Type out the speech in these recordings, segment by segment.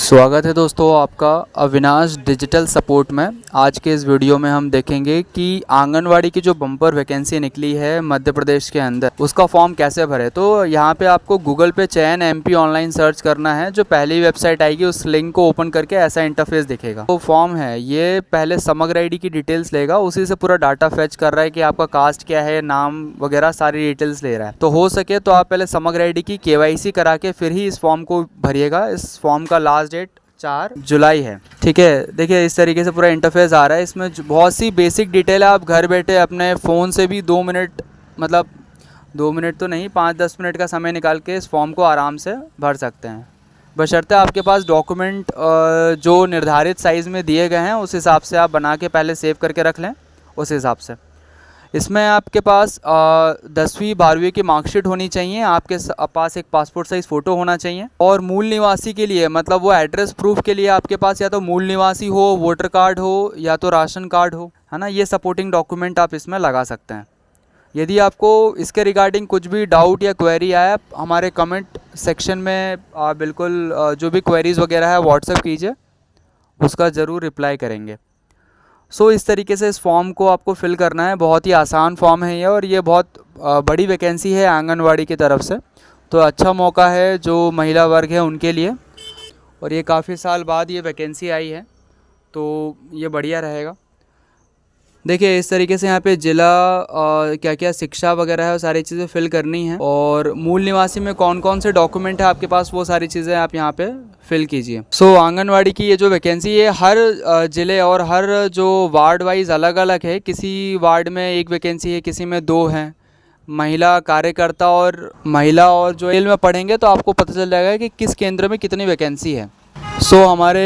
स्वागत है दोस्तों आपका अविनाश डिजिटल सपोर्ट में। आज के इस वीडियो में हम देखेंगे कि आंगनवाड़ी की जो बम्पर वैकेंसी निकली है मध्य प्रदेश के अंदर, उसका फॉर्म कैसे भरे। तो यहाँ पे आपको गूगल पे चयन एमपी ऑनलाइन सर्च करना है। जो पहली वेबसाइट आएगी उस लिंक को ओपन करके ऐसा इंटरफेस दिखेगा। तो फॉर्म है ये पहले समग्र आईडी की डिटेल्स लेगा, उसी से पूरा डाटा फेच कर रहा है कि आपका कास्ट क्या है, नाम वगैरह सारी डिटेल्स ले रहा है। तो हो सके तो आप पहले समग्र आईडी की केवाईसी करा के फिर ही इस फॉर्म को भरिएगा। इस फॉर्म का लास्ट डेट 4 जुलाई है। ठीक है, देखिए इस तरीके से पूरा इंटरफेस आ रहा है। इसमें बहुत सी बेसिक डिटेल है। आप घर बैठे अपने फ़ोन से भी 2 मिनट, मतलब 2 मिनट तो नहीं, 5-10 मिनट का समय निकाल के इस फॉर्म को आराम से भर सकते हैं, बशर्ते आपके पास डॉक्यूमेंट जो निर्धारित साइज़ में दिए गए हैं उस हिसाब से आप बना के पहले सेव करके रख लें। उस हिसाब से इसमें आपके पास 10वीं 12वीं की मार्कशीट होनी चाहिए, आपके पास एक पासपोर्ट साइज़ फ़ोटो होना चाहिए, और मूल निवासी के लिए मतलब वो एड्रेस प्रूफ के लिए आपके पास या तो मूल निवासी हो, वोटर कार्ड हो, या तो राशन कार्ड हो, है ना। ये सपोर्टिंग डॉक्यूमेंट आप इसमें लगा सकते हैं। यदि आपको इसके रिगार्डिंग कुछ भी डाउट या क्वेरी आए, आप हमारे कमेंट सेक्शन में बिल्कुल जो भी क्वेरीज़ वगैरह है व्हाट्सएप कीजिए, उसका ज़रूर रिप्लाई करेंगे। इस तरीके से इस फॉर्म को आपको फिल करना है। बहुत ही आसान फॉर्म है ये, और ये बहुत बड़ी वैकेंसी है आंगनवाड़ी की तरफ से। तो अच्छा मौका है जो महिला वर्ग है उनके लिए, और ये काफ़ी साल बाद ये वैकेंसी आई है, तो ये बढ़िया रहेगा। देखिए इस तरीके से यहाँ पे जिला क्या क्या शिक्षा वगैरह है वो सारी चीज़ें फिल करनी है, और मूल निवासी में कौन कौन से डॉक्यूमेंट है आपके पास वो सारी चीज़ें आप यहाँ पे फिल कीजिए। आंगनवाड़ी की ये जो वैकेंसी है हर ज़िले और हर जो वार्ड वाइज अलग अलग है। किसी वार्ड में एक वैकेंसी है, किसी में 2 हैं। महिला कार्यकर्ता और महिला और जो डिटेल में पढ़ेंगे तो आपको पता चल जाएगा कि किस केंद्र में कितनी वैकेंसी है। हमारे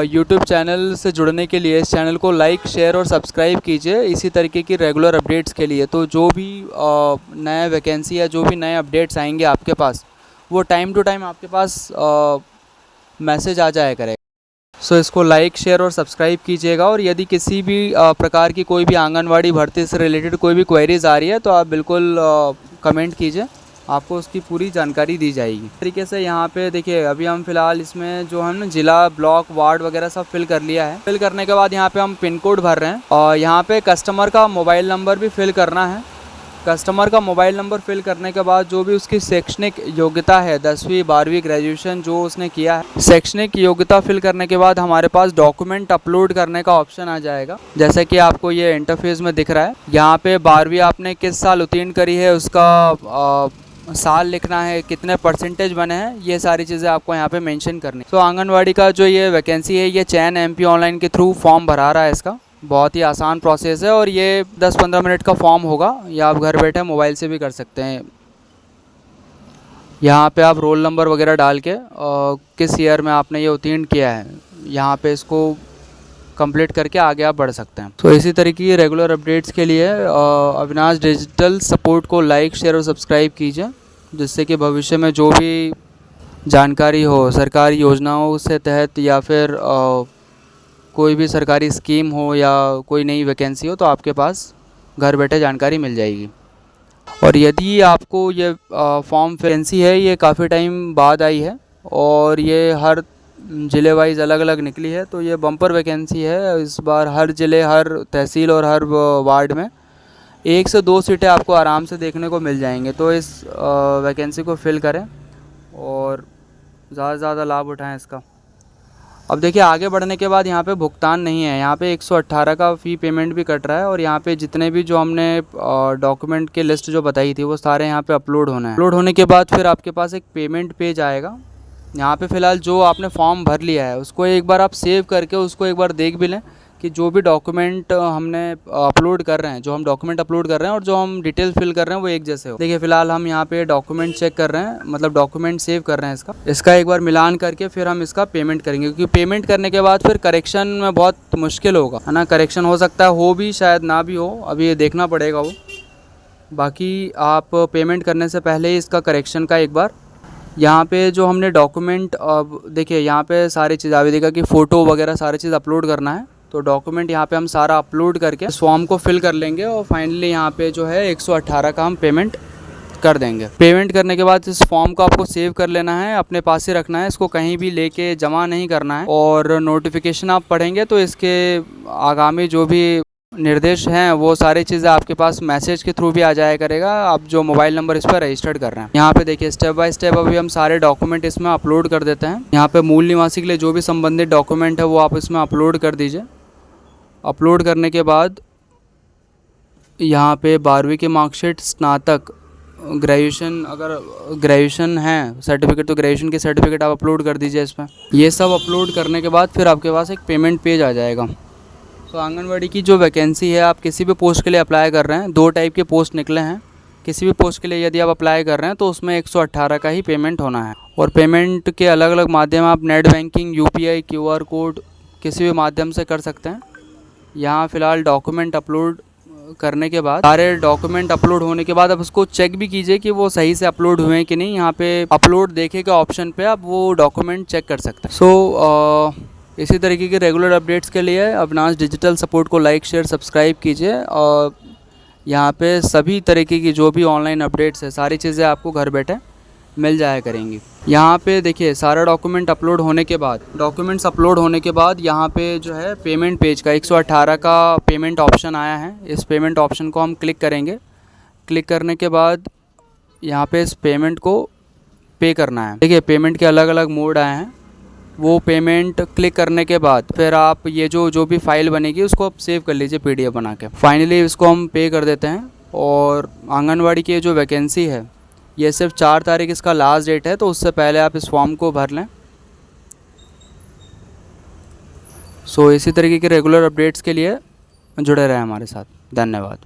YouTube चैनल से जुड़ने के लिए इस चैनल को लाइक, शेयर और सब्सक्राइब कीजिए इसी तरीके की रेगुलर अपडेट्स के लिए। तो जो भी नया वैकेंसी या जो भी नए अपडेट्स आएंगे आपके पास, वो टाइम टू टाइम आपके पास मैसेज आ जाया करेगा। इसको लाइक, शेयर और सब्सक्राइब कीजिएगा। और यदि किसी भी प्रकार की कोई भी आंगनवाड़ी भर्ती से रिलेटेड कोई भी क्वेरीज आ रही है तो आप बिल्कुल कमेंट कीजिए, आपको उसकी पूरी जानकारी दी जाएगी। इस तरीके से यहाँ पे देखिए अभी हम फ़िलहाल इसमें जो हम ना जिला, ब्लॉक, वार्ड वगैरह सब फिल कर लिया है। फिल करने के बाद यहाँ पे हम पिन कोड भर रहे हैं, और यहाँ पे कस्टमर का मोबाइल नंबर भी फिल करना है। कस्टमर का मोबाइल नंबर फिल करने के बाद जो भी उसकी शैक्षणिक योग्यता है, 10वीं 12वीं ग्रेजुएशन जो उसने किया है, शैक्षणिक योग्यता फिल करने के बाद हमारे पास डॉक्यूमेंट अपलोड करने का ऑप्शन आ जाएगा। जैसे कि आपको ये इंटरफेस में दिख रहा है। यहाँ पे 12वीं आपने किस साल उत्तीर्ण करी है उसका साल लिखना है, कितने परसेंटेज बने हैं, ये सारी चीज़ें आपको यहाँ पे मेंशन करनी। आंगनवाड़ी का जो ये वैकेंसी है ये चयन एमपी ऑनलाइन के थ्रू फॉर्म भरा रहा है। इसका बहुत ही आसान प्रोसेस है, और ये 10-15 मिनट का फॉर्म होगा, या आप घर बैठे मोबाइल से भी कर सकते हैं। यहाँ पे आप रोल नंबर वगैरह डाल के किस ईयर में आपने ये उत्तीर्ण किया है, यहाँ पे इसको कंप्लीट करके आगे आप बढ़ सकते हैं। इसी तरीके की रेगुलर अपडेट्स के लिए अविनाश डिजिटल सपोर्ट को लाइक, शेयर और सब्सक्राइब कीजिए, जिससे कि भविष्य में जो भी जानकारी हो सरकारी योजनाओं से तहत, या फिर कोई भी सरकारी स्कीम हो या कोई नई वैकेंसी हो, तो आपके पास घर बैठे जानकारी मिल जाएगी। और यदि आपको ये फॉर्म वैकेंसी है ये काफ़ी टाइम बाद आई है, और ये हर ज़िले वाइज अलग अलग निकली है, तो ये बम्पर वैकेंसी है। इस बार हर ज़िले, हर तहसील और हर वार्ड में 1 से 2 सीटें आपको आराम से देखने को मिल जाएंगे। तो इस वैकेंसी को फिल करें और ज़्यादा से ज़्यादा लाभ उठाएं इसका। अब देखिए आगे बढ़ने के बाद यहाँ पे भुगतान नहीं है, यहाँ पे 118 का फ़ी पेमेंट भी कट रहा है, और यहाँ पे जितने भी जो हमने डॉक्यूमेंट की लिस्ट जो बताई थी वो सारे यहाँ पे अपलोड होना है। अपलोड होने के बाद फिर आपके पास एक पेमेंट पेज आएगा। यहाँ पे फ़िलहाल जो आपने फॉर्म भर लिया है उसको एक बार आप सेव करके उसको एक बार देख भी लें कि जो भी डॉक्यूमेंट हमने अपलोड कर रहे हैं, जो हम डॉक्यूमेंट अपलोड कर रहे हैं और जो हम डिटेल फिल कर रहे हैं वो एक जैसे हो। देखिए फ़िलहाल हम यहाँ पे डॉक्यूमेंट चेक कर रहे हैं, मतलब डॉक्यूमेंट सेव कर रहे हैं। इसका एक बार मिलान करके फिर हम इसका पेमेंट करेंगे, क्योंकि पेमेंट करने के बाद फिर करेक्शन में बहुत मुश्किल होगा, है ना। करेक्शन हो सकता है, हो भी शायद ना भी हो, अभी ये देखना पड़ेगा वो। बाकी आप पेमेंट करने से पहले ही इसका करेक्शन का एक बार यहाँ पे जो हमने डॉक्यूमेंट, देखिए यहाँ पे सारी चीज़ आवेदिका की फ़ोटो वगैरह सारी चीज़ अपलोड करना है। तो डॉक्यूमेंट यहाँ पे हम सारा अपलोड करके इस फॉर्म को फिल कर लेंगे, और फाइनली यहाँ पे जो है 118 का हम पेमेंट कर देंगे। पेमेंट करने के बाद इस फॉर्म को आपको सेव कर लेना है, अपने पास ही रखना है, इसको कहीं भी लेके जमा नहीं करना है। और नोटिफिकेशन आप पढ़ेंगे तो इसके आगामी जो भी निर्देश हैं वो सारी चीज़ें आपके पास मैसेज के थ्रू भी आ जाया करेगा, आप जो मोबाइल नंबर इस पर रजिस्टर्ड कर रहे हैं। यहाँ पे देखिए स्टेप बाय स्टेप अभी हम सारे डॉक्यूमेंट इसमें अपलोड कर देते हैं। यहाँ पे मूल निवासी के लिए जो भी संबंधित डॉक्यूमेंट है वो आप इसमें अपलोड कर दीजिए। अपलोड करने के बाद यहाँ पे 12वीं की मार्कशीट, स्नातक, ग्रेजुएशन, अगर ग्रेजुएशन है सर्टिफिकेट तो ग्रेजुएशन की सर्टिफिकेट आप अपलोड कर दीजिए इसमें। ये सब अपलोड करने के बाद फिर आपके पास एक पेमेंट पेज आ जाएगा। तो आंगनवाड़ी की जो वैकेंसी है, आप किसी भी पोस्ट के लिए अप्लाई कर रहे हैं, 2 टाइप के पोस्ट निकले हैं। किसी भी पोस्ट के लिए यदि आप अप्लाई कर रहे हैं तो उसमें 118 का ही पेमेंट होना है। और पेमेंट के अलग अलग माध्यम आप net banking, UPI, QR code किसी भी माध्यम से कर सकते हैं। यहाँ फ़िलहाल डॉक्यूमेंट अपलोड करने के बाद, सारे डॉक्यूमेंट अपलोड होने के बाद आप उसको चेक भी कीजिए कि वो सही से अपलोड हुए हैं कि नहीं। यहाँ पे अपलोड देखे के ऑप्शन पे आप वो डॉक्यूमेंट चेक कर सकते हैं। इसी तरीके के रेगुलर अपडेट्स के लिए अविनाश डिजिटल सपोर्ट को लाइक, शेयर, सब्सक्राइब कीजिए। और यहाँ पे सभी तरीके की जो भी ऑनलाइन अपडेट्स है सारी चीज़ें आपको घर बैठे मिल जाया करेंगी। यहाँ पे देखिए सारा डॉक्यूमेंट्स अपलोड होने के बाद यहाँ पे जो है पेमेंट पेज का 118 का पेमेंट ऑप्शन आया है। इस पेमेंट ऑप्शन को हम क्लिक करेंगे। क्लिक करने के बाद यहाँ पे इस पेमेंट को पे करना है। देखिए पेमेंट के अलग अलग मोड आए हैं। वो पेमेंट क्लिक करने के बाद फिर आप ये जो भी फाइल बनेगी उसको आप सेव कर लीजिए PDF बना के। फाइनली इसको हम पे कर देते हैं। और आंगनवाड़ी की जो वैकेंसी है ये सिर्फ 4 तारीख इसका लास्ट डेट है, तो उससे पहले आप इस फॉर्म को भर लें। इसी तरीके के रेगुलर अपडेट्स के लिए जुड़े रहें हमारे साथ। धन्यवाद।